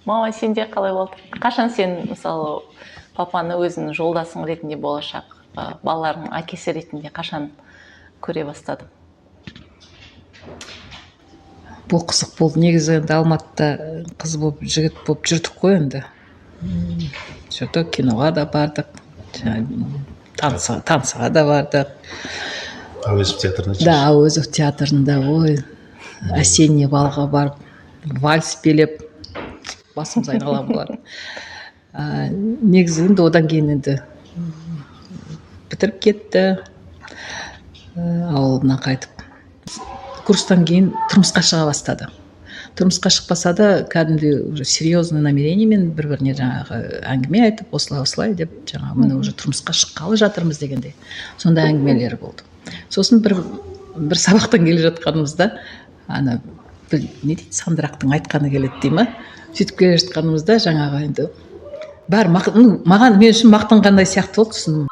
Мама, сенде қалай болды? Қашан сен мысалы папаны өзінің жолдасың ретінде болашақ балалардың әкесі ретінде қашан көре бастадың? Бұл қызық болды. Негізі енді Алматыда қыз болып, жігіт болып жүрдік қой енді. Жүрдік, киноға да бардық, танысқа да бардық. Әуезов театрында. Да, Әуезов театрында, ой, осенний балға барып, вальс билеп, басымыз айнала болатын. Негізі енді одан кейін енді бітіріп кетті, ауылына қайтып. Курстан кейін тұрмысқа шыға бастады. Тұрмысқа шықпаса да, кәдімгі уже серьезный намерениемен бір-біріне жаңағы әңгіме айтып, осылай деп, жаңағы міне уже тұрмысқа шыққалы жатырмыз дегенде. Сонда әңгімелері болды. Сосын бір сабақтан келе жатқанымызда, не дейді, сандырақтың айтқаны келеді дей ма? Сөйтіп келе жатқанымызда жаңағы енді бәрі маған мен үшін мақтанғандай сияқты болды.